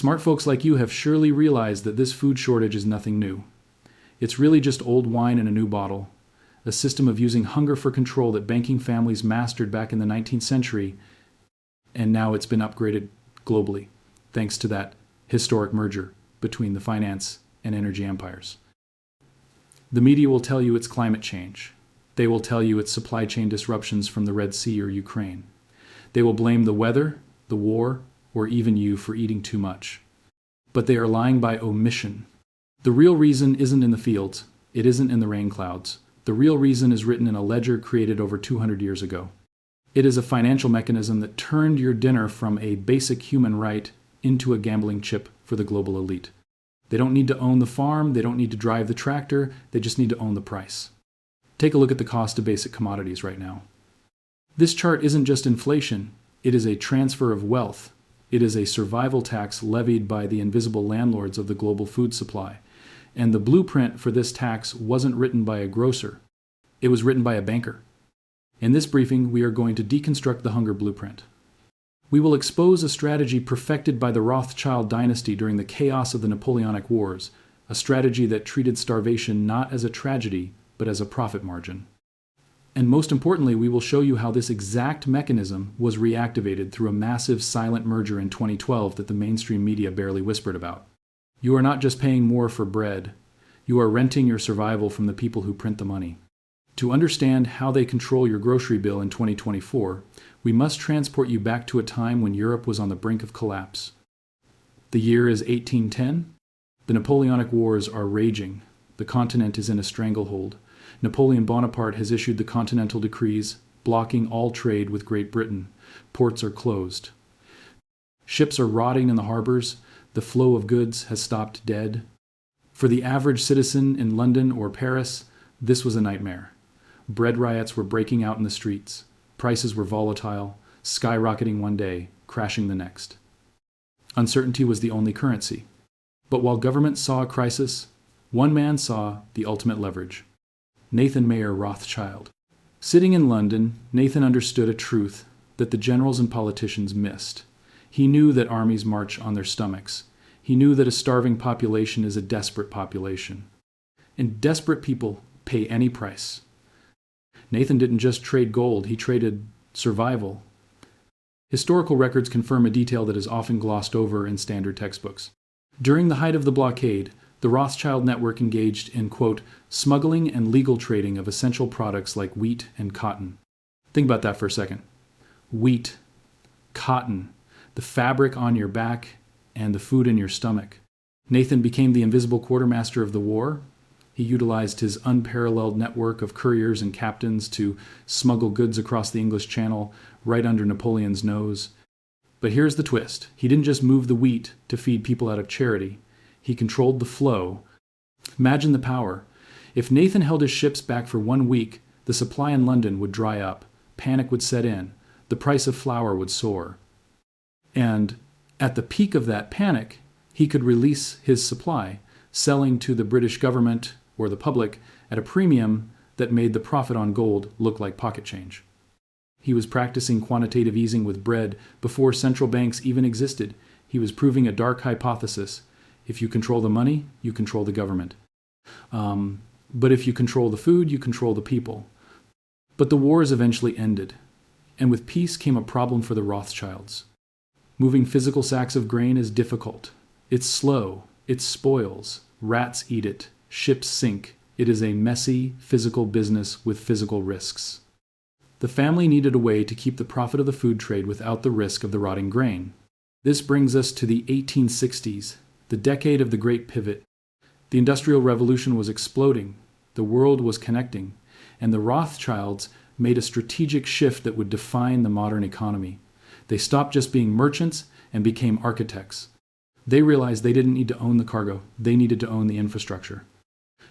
Smart folks like you have surely realized that this food shortage is nothing new. It's really just old wine in a new bottle, a system of using hunger for control that banking families mastered back in the 19th century, and now it's been upgraded globally, thanks to that historic merger between the finance and energy empires. The media will tell you it's climate change. They will tell you it's supply chain disruptions from the Red Sea or Ukraine. They will blame the weather, the war, or even you for eating too much. But they are lying by omission. The real reason isn't in the fields. It isn't in the rain clouds. The real reason is written in a ledger created over 200 years ago. It is a financial mechanism that turned your dinner from a basic human right into a gambling chip for the global elite. They don't need to own the farm, they don't need to drive the tractor, they just need to own the price. Take a look at the cost of basic commodities right now. This chart isn't just inflation, it is a transfer of wealth. It is a survival tax levied by the invisible landlords of the global food supply. And the blueprint for this tax wasn't written by a grocer. It was written by a banker. In this briefing, we are going to deconstruct the hunger blueprint. We will expose a strategy perfected by the Rothschild dynasty during the chaos of the Napoleonic Wars, a strategy that treated starvation not as a tragedy, but as a profit margin. And most importantly, we will show you how this exact mechanism was reactivated through a massive silent merger in 2012 that the mainstream media barely whispered about. You are not just paying more for bread, you are renting your survival from the people who print the money. To understand how they control your grocery bill in 2024, we must transport you back to a time when Europe was on the brink of collapse. The year is 1810. The Napoleonic Wars are raging. The continent is in a stranglehold. Napoleon Bonaparte has issued the Continental Decrees, blocking all trade with Great Britain. Ports are closed. Ships are rotting in the harbors. The flow of goods has stopped dead. For the average citizen in London or Paris, this was a nightmare. Bread riots were breaking out in the streets. Prices were volatile, skyrocketing one day, crashing the next. Uncertainty was the only currency. But while governments saw a crisis, one man saw the ultimate leverage. Nathan Mayer Rothschild. Sitting in London, Nathan understood a truth that the generals and politicians missed. He knew that armies march on their stomachs. He knew that a starving population is a desperate population. And desperate people pay any price. Nathan didn't just trade gold, he traded survival. Historical records confirm a detail that is often glossed over in standard textbooks. During the height of the blockade, the Rothschild network engaged in, quote, smuggling and legal trading of essential products like wheat and cotton. Think about that for a second. Wheat, cotton, the fabric on your back, and the food in your stomach. Nathan became the invisible quartermaster of the war. He utilized his unparalleled network of couriers and captains to smuggle goods across the English Channel right under Napoleon's nose. But here's the twist. He didn't just move the wheat to feed people out of charity. He controlled the flow. Imagine the power. If Nathan held his ships back for 1 week, the supply in London would dry up, panic would set in, the price of flour would soar. And at the peak of that panic, he could release his supply, selling to the British government or the public at a premium that made the profit on gold look like pocket change. He was practicing quantitative easing with bread before central banks even existed. He was proving a dark hypothesis. If you control the money, you control the government. But if you control the food, you control the people. But the wars eventually ended, and with peace came a problem for the Rothschilds. Moving physical sacks of grain is difficult. It's slow. It spoils. Rats eat it. Ships sink. It is a messy, physical business with physical risks. The family needed a way to keep the profit of the food trade without the risk of the rotting grain. This brings us to the 1860s, the decade of the Great Pivot. The Industrial Revolution was exploding. The world was connecting. And the Rothschilds made a strategic shift that would define the modern economy. They stopped just being merchants and became architects. They realized they didn't need to own the cargo. They needed to own the infrastructure.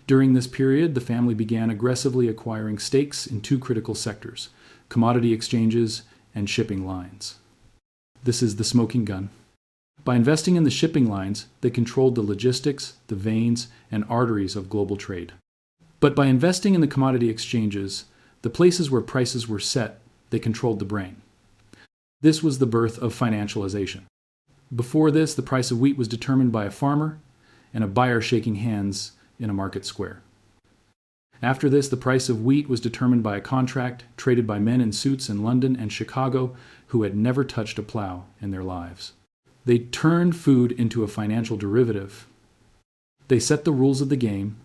During this period, the family began aggressively acquiring stakes in 2 critical sectors: commodity exchanges and shipping lines. This is the smoking gun. By investing in the shipping lines, they controlled the logistics, the veins, and arteries of global trade. But by investing in the commodity exchanges, the places where prices were set, they controlled the brain. This was the birth of financialization. Before this, the price of wheat was determined by a farmer and a buyer shaking hands in a market square. After this, the price of wheat was determined by a contract traded by men in suits in London and Chicago who had never touched a plow in their lives. They turned food into a financial derivative. They set the rules of the game.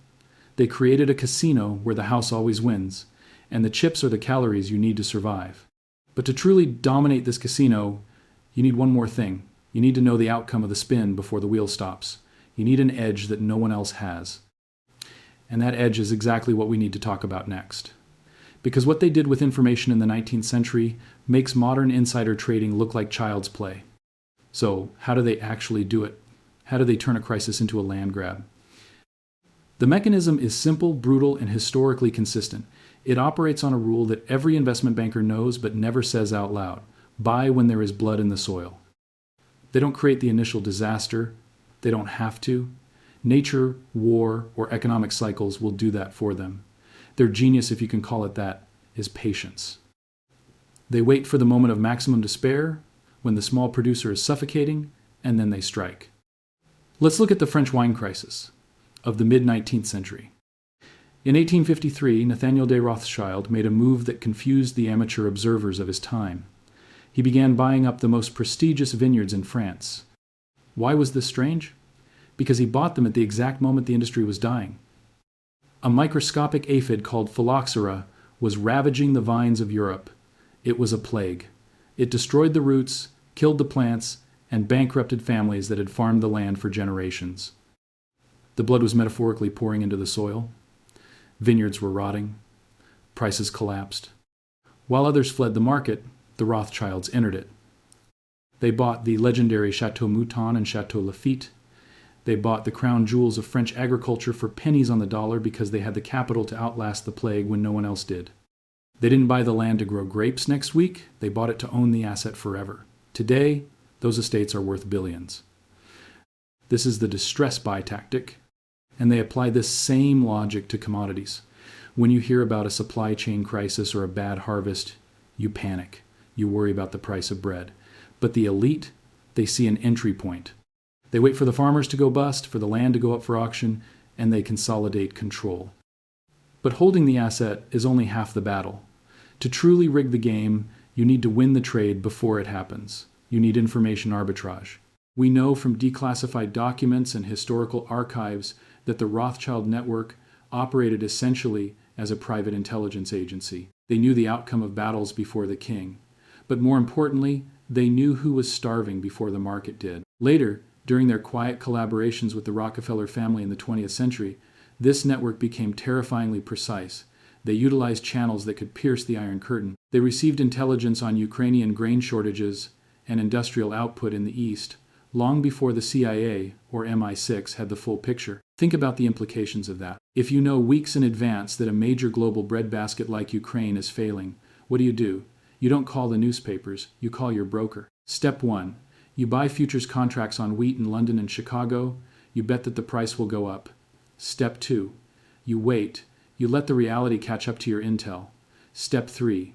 They created a casino where the house always wins, and the chips are the calories you need to survive. But to truly dominate this casino, you need one more thing. You need to know the outcome of the spin before the wheel stops. You need an edge that no one else has. And that edge is exactly what we need to talk about next. Because what they did with information in the 19th century makes modern insider trading look like child's play. So, how do they actually do it? How do they turn a crisis into a land grab? The mechanism is simple, brutal, and historically consistent. It operates on a rule that every investment banker knows but never says out loud: buy when there is blood in the soil. They don't create the initial disaster. They don't have to. Nature, war, or economic cycles will do that for them. Their genius, if you can call it that, is patience. They wait for the moment of maximum despair, when the small producer is suffocating, and then they strike. Let's look at the French wine crisis of the mid-19th century. In 1853, Nathaniel de Rothschild made a move that confused the amateur observers of his time. He began buying up the most prestigious vineyards in France. Why was this strange? Because he bought them at the exact moment the industry was dying. A microscopic aphid called phylloxera was ravaging the vines of Europe. It was a plague. It destroyed the roots, killed the plants, and bankrupted families that had farmed the land for generations. The blood was metaphorically pouring into the soil. Vineyards were rotting. Prices collapsed. While others fled the market, the Rothschilds entered it. They bought the legendary Chateau Mouton and Chateau Lafite. They bought the crown jewels of French agriculture for pennies on the dollar because they had the capital to outlast the plague when no one else did. They didn't buy the land to grow grapes next week. They bought it to own the asset forever. Today, those estates are worth billions. This is the distress buy tactic, and they apply this same logic to commodities. When you hear about a supply chain crisis or a bad harvest, you panic. You worry about the price of bread. But the elite, they see an entry point. They wait for the farmers to go bust, for the land to go up for auction, and they consolidate control. But holding the asset is only half the battle. To truly rig the game, you need to win the trade before it happens. You need information arbitrage. We know from declassified documents and historical archives that the Rothschild network operated essentially as a private intelligence agency. They knew the outcome of battles before the king. But more importantly, they knew who was starving before the market did. Later, during their quiet collaborations with the Rockefeller family in the 20th century, this network became terrifyingly precise. They utilized channels that could pierce the Iron Curtain. They received intelligence on Ukrainian grain shortages and industrial output in the East, long before the CIA or MI6 had the full picture. Think about the implications of that. If you know weeks in advance that a major global breadbasket like Ukraine is failing, what do? You don't call the newspapers, you call your broker. Step 1. You buy futures contracts on wheat in London and Chicago. You bet that the price will go up. Step 2. You wait. You let the reality catch up to your intel. Step 3.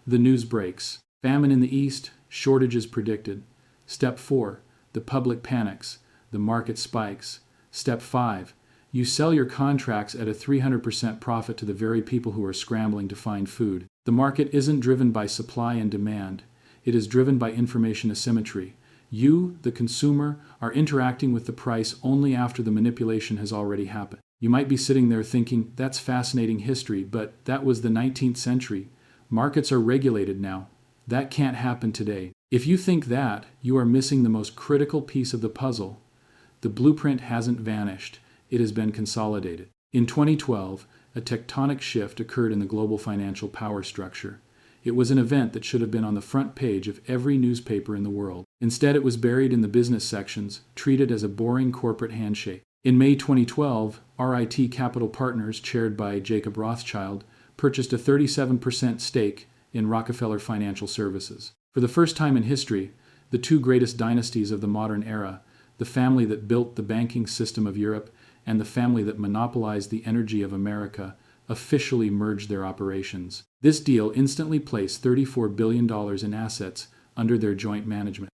The news breaks. Famine in the East, shortages predicted. Step 4. The public panics. The market spikes. Step 5. You sell your contracts at a 300% profit to the very people who are scrambling to find food. The market isn't driven by supply and demand. It is driven by information asymmetry. You, the consumer, are interacting with the price only after the manipulation has already happened. You might be sitting there thinking, that's fascinating history, but that was the 19th century. Markets are regulated now. That can't happen today. If you think that, you are missing the most critical piece of the puzzle. The blueprint hasn't vanished. It has been consolidated. In 2012, a tectonic shift occurred in the global financial power structure. It was an event that should have been on the front page of every newspaper in the world. Instead, it was buried in the business sections, treated as a boring corporate handshake. In May 2012, RIT Capital Partners, chaired by Jacob Rothschild, purchased a 37% stake in Rockefeller Financial Services. For the first time in history, the two greatest dynasties of the modern era, the family that built the banking system of Europe and the family that monopolized the energy of America, officially merged their operations. This deal instantly placed $34 billion in assets under their joint management.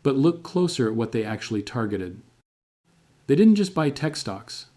But look closer at what they actually targeted. They didn't just buy tech stocks.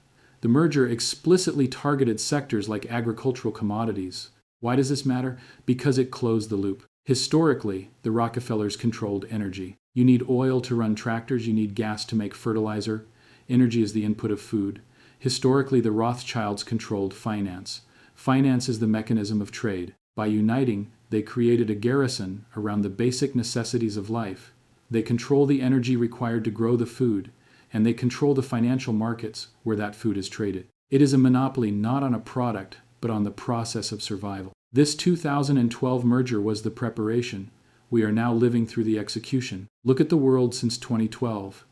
The merger explicitly targeted sectors like agricultural commodities. Why does this matter? Because it closed the loop. Historically, the Rockefellers controlled energy. You need oil to run tractors, you need gas to make fertilizer. Energy is the input of food. Historically, the Rothschilds controlled finance. Finance is the mechanism of trade. By uniting, they created a garrison around the basic necessities of life. They control the energy required to grow the food, and they control the financial markets where that food is traded. It is a monopoly not on a product, but on the process of survival. This 2012 merger was the preparation. We are now living through the execution. Look at the world since 2012.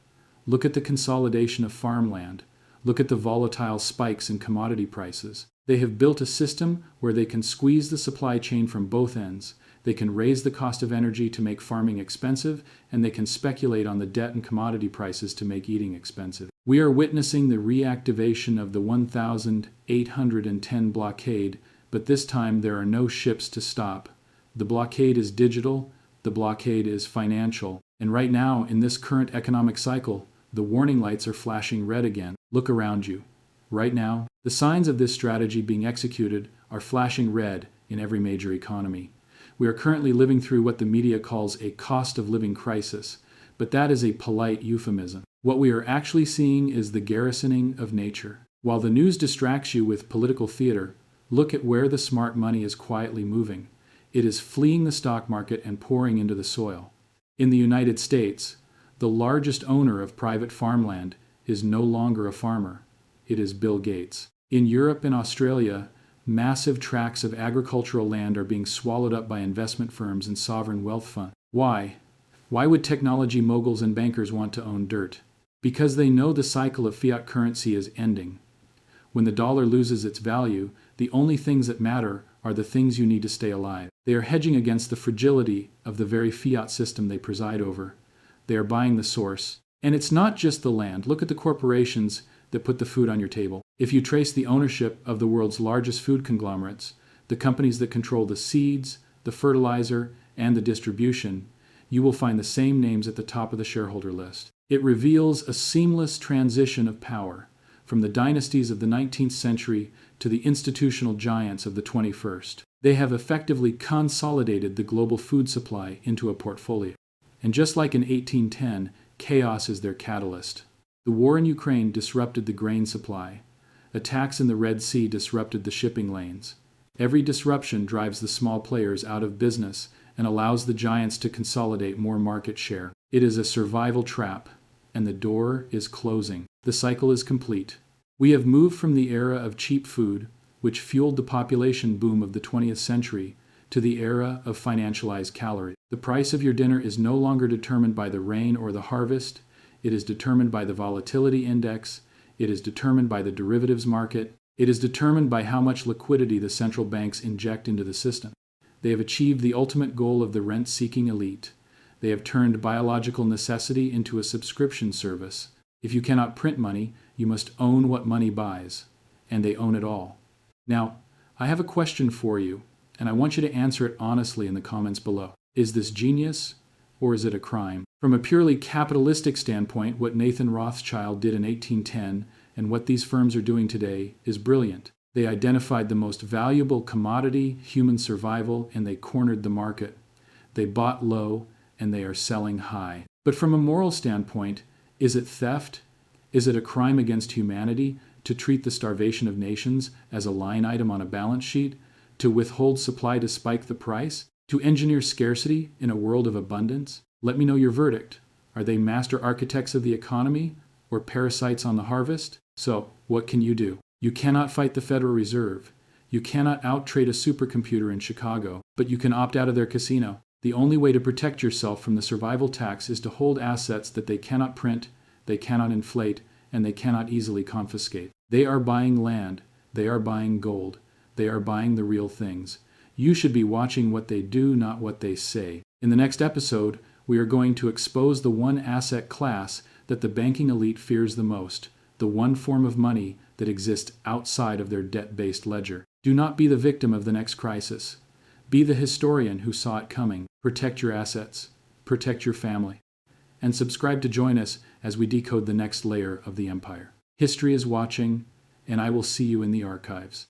Look at the consolidation of farmland. Look at the volatile spikes in commodity prices. They have built a system where they can squeeze the supply chain from both ends. They can raise the cost of energy to make farming expensive, and they can speculate on the debt and commodity prices to make eating expensive. We are witnessing the reactivation of the 1810 blockade, but this time there are no ships to stop. The blockade is digital, the blockade is financial, and right now, in this current economic cycle, the warning lights are flashing red again. Look around you. Right now, the signs of this strategy being executed are flashing red in every major economy. We are currently living through what the media calls a cost of living crisis, but that is a polite euphemism. What we are actually seeing is the garrisoning of nature. While the news distracts you with political theater, look at where the smart money is quietly moving. It is fleeing the stock market and pouring into the soil. In the United States, the largest owner of private farmland is no longer a farmer. It is Bill Gates. In Europe and Australia, massive tracts of agricultural land are being swallowed up by investment firms and sovereign wealth funds. Why? Why would technology moguls and bankers want to own dirt? Because they know the cycle of fiat currency is ending. When the dollar loses its value, the only things that matter are the things you need to stay alive. They are hedging against the fragility of the very fiat system they preside over. They are buying the source. And it's not just the land. Look at the corporations that put the food on your table. If you trace the ownership of the world's largest food conglomerates, the companies that control the seeds, the fertilizer, and the distribution, you will find the same names at the top of the shareholder list. It reveals a seamless transition of power from the dynasties of the 19th century to the institutional giants of the 21st. They have effectively consolidated the global food supply into a portfolio. And just like in 1810, chaos is their catalyst. The war in Ukraine disrupted the grain supply. Attacks in the Red Sea disrupted the shipping lanes. Every disruption drives the small players out of business and allows the giants to consolidate more market share. It is a survival trap, and the door is closing. The cycle is complete. We have moved from the era of cheap food, which fueled the population boom of the 20th century, to the era of financialized calories. The price of your dinner is no longer determined by the rain or the harvest. It is determined by the volatility index. It is determined by the derivatives market. It is determined by how much liquidity the central banks inject into the system. They have achieved the ultimate goal of the rent-seeking elite. They have turned biological necessity into a subscription service. If you cannot print money, you must own what money buys, and they own it all. Now, I have a question for you, and I want you to answer it honestly in the comments below. Is this genius, or is it a crime? From a purely capitalistic standpoint, what Nathan Rothschild did in 1810 and what these firms are doing today is brilliant. They identified the most valuable commodity, human survival, and they cornered the market. They bought low, and they are selling high. But from a moral standpoint, is it theft? Is it a crime against humanity to treat the starvation of nations as a line item on a balance sheet? To withhold supply to spike the price? To engineer scarcity in a world of abundance? Let me know your verdict. Are they master architects of the economy or parasites on the harvest? So, what can you do? You cannot fight the Federal Reserve. You cannot out-trade a supercomputer in Chicago, but you can opt out of their casino. The only way to protect yourself from the survival tax is to hold assets that they cannot print, they cannot inflate, and they cannot easily confiscate. They are buying land. They are buying gold. They are buying the real things. You should be watching what they do, not what they say. In the next episode, we are going to expose the one asset class that the banking elite fears the most, the one form of money that exists outside of their debt-based ledger. Do not be the victim of the next crisis. Be the historian who saw it coming. Protect your assets. Protect your family. and subscribe to join us as we decode the next layer of the empire. History is watching, and I will see you in the archives.